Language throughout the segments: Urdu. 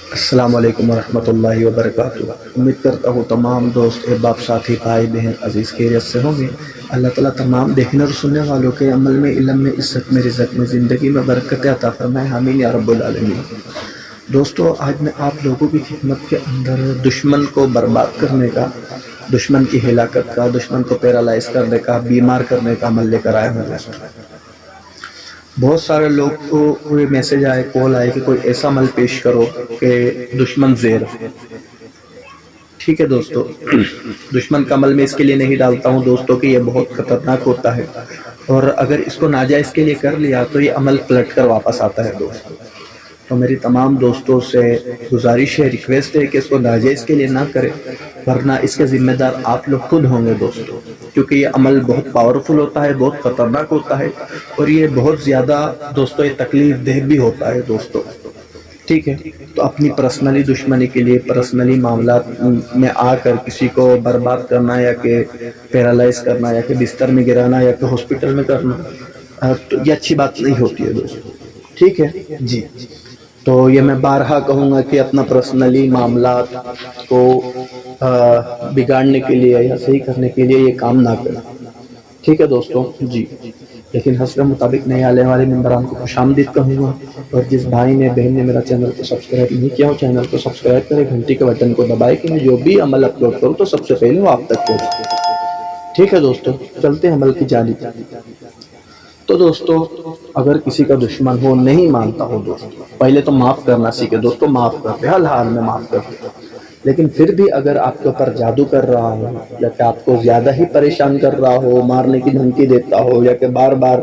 السلام علیکم ورحمۃ اللہ وبرکاتہ۔ امید کرتا ہوں تمام دوست احباب ساتھی بھائی بہن عزیز خیریت سے ہوں گے۔ اللہ تعالیٰ تمام دیکھنے اور سننے والوں کے عمل میں، علم میں، عزت میں، رزق میں، زندگی میں برکت عطا فرمائے، آمین یا رب العالمین۔ دوستو، آج میں آپ لوگوں کی خدمت کے اندر دشمن کو برباد کرنے کا، دشمن کی ہلاکت کا، دشمن کو پیرالائز کرنے کا، بیمار کرنے کا عمل لے کر آیا ہوں دوستو۔ بہت سارے لوگ کو کوئی میسج آئے، کال آئے کہ کوئی ایسا عمل پیش کرو کہ دشمن زیر۔ ٹھیک ہے دوستو، دشمن کا عمل میں اس کے لیے نہیں ڈالتا ہوں دوستو کہ یہ بہت خطرناک ہوتا ہے، اور اگر اس کو ناجائز کے لیے کر لیا تو یہ عمل پلٹ کر واپس آتا ہے دوستو۔ تو میری تمام دوستوں سے گزارش ہے، ریکویسٹ ہے کہ اس کو ناجائز کے لیے نہ کرے، ورنہ اس کے ذمہ دار آپ لوگ خود ہوں گے دوستو، کیونکہ یہ عمل بہت پاورفل ہوتا ہے، بہت خطرناک ہوتا ہے، اور یہ بہت زیادہ دوستو یہ تکلیف دہ بھی ہوتا ہے دوستو۔ ٹھیک ہے، تو اپنی پرسنلی دشمنی کے لیے، پرسنلی معاملات میں آ کر کسی کو برباد کرنا، یا کہ پیرالائز کرنا، یا کہ بستر میں گرانا، یا کہ ہاسپٹل میں کرنا، تو یہ اچھی بات نہیں ہوتی ہے دوستو۔ ٹھیک ہے جی، تو یہ میں بارہا کہوں گا کہ اپنا پرسنلی معاملات کو بگاڑنے کے لیے یا صحیح کرنے کے لیے یہ کام نہ کریں۔ ٹھیک ہے دوستو جی، لیکن حسب مطابق نئے آنے والے ممبران کو خوش آمدید کہوں گا، اور جس بھائی نے بہن نے میرا چینل کو سبسکرائب نہیں کیا ہو، چینل کو سبسکرائب کرے، گھنٹی کے بٹن کو دبائے کہ میں جو بھی عمل اپلوڈ کروں تو سب سے پہلے وہ آپ تک پہنچے۔ ٹھیک ہے دوستو، چلتے ہیں عمل کی جانب۔ تو دوستو، اگر کسی کا دشمن ہو، نہیں مانتا ہو دوستو، پہلے تو معاف کرنا سیکھے دوستو، معاف کر دے، ہر حال میں معاف کر دے۔ لیکن پھر بھی اگر آپ کے اوپر جادو کر رہا ہو، یا کہ آپ کو زیادہ ہی پریشان کر رہا ہو، مارنے کی دھمکی دیتا ہو، یا کہ بار بار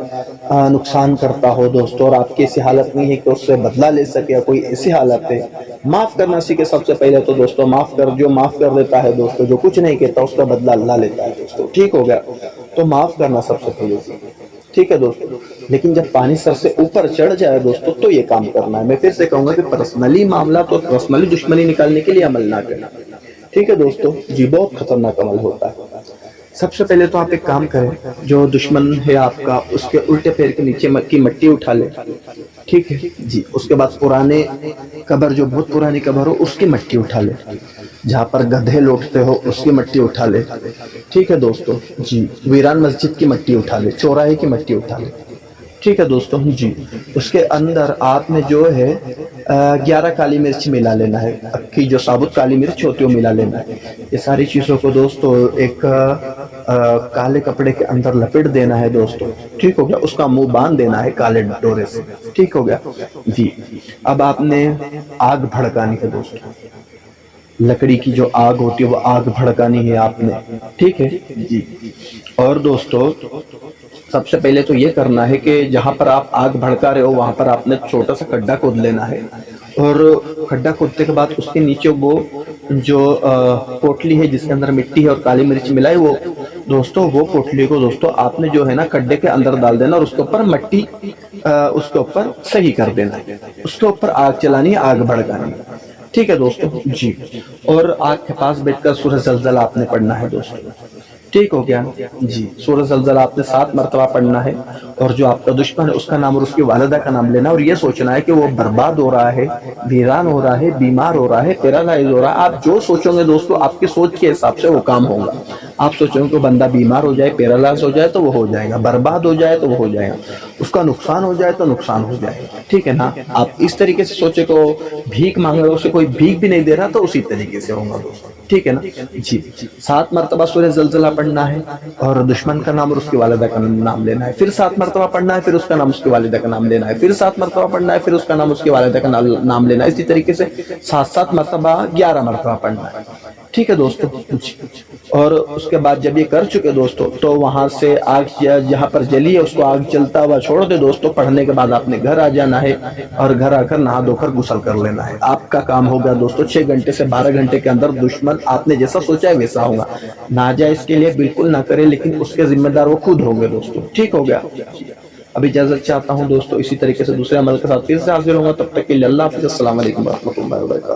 نقصان کرتا ہو دوستو، اور آپ کی ایسی حالت نہیں ہے کہ اس سے بدلہ لے سکے، یا کوئی ایسی حالت ہے، معاف کرنا سیکھے سب سے پہلے تو دوستو۔ معاف کر، جو معاف کر دیتا ہے دوستو، جو کچھ نہیں کہتا، اس کا بدلہ اللہ لیتا ہے دوستو۔ ٹھیک ہو گیا، تو معاف کرنا سب سے پہلے سیکھے۔ ٹھیک ہے دوستو، لیکن جب پانی سر سے اوپر چڑھ جائے دوستو تو یہ کام کرنا ہے۔ میں پھر سے کہوں گا کہ پرسنلی معاملات اور پرسنلی دشمنی نکالنے کے لیے عمل نہ کرنا۔ ٹھیک ہے دوستو جی، بہت خطرناک عمل ہوتا ہے۔ سب سے پہلے تو آپ ایک کام کریں، جو دشمن ہے آپ کا، اس کے الٹے پیر کے نیچے کی مٹی اٹھا لے۔ ٹھیک ہے جی، اس کے بعد پرانے قبر، جو بہت پرانی قبر ہو، اس کی مٹی اٹھا لے، جہاں پر گدھے لوٹتے ہو اس کی مٹی اٹھا لے۔ ٹھیک ہے دوستو جی، ویران مسجد کی مٹی اٹھا لے، چوراہے کی مٹی اٹھا لے۔ ٹھیک ہے دوستو جی، اس کے اندر آپ نے جو ہے 11 کالی مرچ ملا لینا ہے، اکھی جو ثابت کالی مرچ ہوتی ہے وہ ملا لینا ہے۔ یہ ساری چیزوں کو دوستو ایک کالے کپڑے کے اندر لپٹ دینا ہے دوستو۔ ٹھیک ہو گیا، اس کا منہ باندھ دینا ہے کالے ڈورے سے۔ ٹھیک ہو گیا جی، اب آپ نے آگ بھڑکانی ہے دوستو، لکڑی کی جو آگ ہوتی ہے وہ آگ بھڑکانی ہے آپ نے۔ ٹھیک ہے جی، اور دوستو سب سے پہلے تو یہ کرنا ہے کہ جہاں پر آپ آگ بھڑکا رہے ہو وہاں پر آپ نے چھوٹا سا کھڈا کھود لینا ہے، اور کھڈا کھودنے کے بعد اس کے نیچے وہ جو پوٹلی ہے جس کے اندر مٹی ہے اور کالی مرچ ملائی، وہ دوستو وہ پوٹلی کو دوستو آپ نے جو ہے نا کھڈے کے اندر ڈال دینا، اور اس کے اوپر مٹی اس کے اوپر صحیح کر دینا ہے، اس کے اوپر آگ چلانی ہے، آگ بھڑکانی ہے۔ ٹھیک ہے دوستو جی، اور آگ کے پاس بیٹھ کر سورہ زلزلہ آپ نے پڑھنا ہے دوستو۔ ٹھیک ہو گیا جی، سورہ زلزلہ آپ نے 7 مرتبہ پڑھنا ہے، اور جو آپ کا دشمن ہے اس کا نام اور اس کی والدہ کا نام لینا، اور یہ سوچنا ہے کہ وہ برباد ہو رہا ہے، ویران ہو رہا ہے، بیمار ہو رہا ہے، پیرالائز ہو رہا ہے۔ آپ جو سوچو گے دوستو، آپ کی سوچ کے حساب سے وہ کام ہوگا۔ آپ سوچیں گے کہ بندہ بیمار ہو جائے، پیرالائز ہو جائے تو وہ ہو جائے گا، برباد ہو جائے تو وہ ہو جائے گا، اس کا نقصان ہو جائے تو نقصان ہو جائے گا۔ ٹھیک ہے نا، آپ اس طریقے سے سوچے کہ بھیک مانگ رہے ہو، اسے کوئی بھیک بھی نہیں دے رہا تو اسی طریقے سے ہوگا دوستو۔ ٹھیک ہے نا جی، 7 مرتبہ سورہ زلزلہ پڑھنا ہے، اور دشمن کا نام اور اس کی والدہ کا نام لینا ہے، پھر 7 مرتبہ پڑھنا ہے، پھر اس کا نام اس کی والدہ کا نام لینا ہے، پھر 7 مرتبہ پڑھنا ہے، پھر اس کا نام اس کی والدہ کا نام لینا ہے، اسی طریقے سے 7 مرتبہ 11 مرتبہ پڑھنا ہے۔ ٹھیک ہے دوستو جی، اور اس کے بعد جب یہ کر چکے دوستو تو وہاں سے آگ جہاں پر جلی ہے اس کو آگ جلتا ہوا چھوڑ دے دوستو۔ پڑھنے کے بعد آپ نے گھر آ جانا ہے، اور گھر آ کر نہا دھو کر غسل کر لینا ہے۔ آپ کا کام ہوگا دوستو 6 گھنٹے سے 12 گھنٹے کے اندر دشمن آپ نے جیسا سوچا ہے ویسا ہوگا۔ ناجائز کے لیے بالکل نہ کرے، لیکن اس کے ذمہ دار وہ خود ہوں گے دوستو۔ ٹھیک ہو گیا، اب اجازت چاہتا ہوں دوستو، اسی طریقے سے دوسرے عمل کے ساتھ پھر سے حاضر ہوں گا، تب تک کے لیے اللہ حافظ، السلام علیکم ورحمۃ اللہ وبرکاتہ۔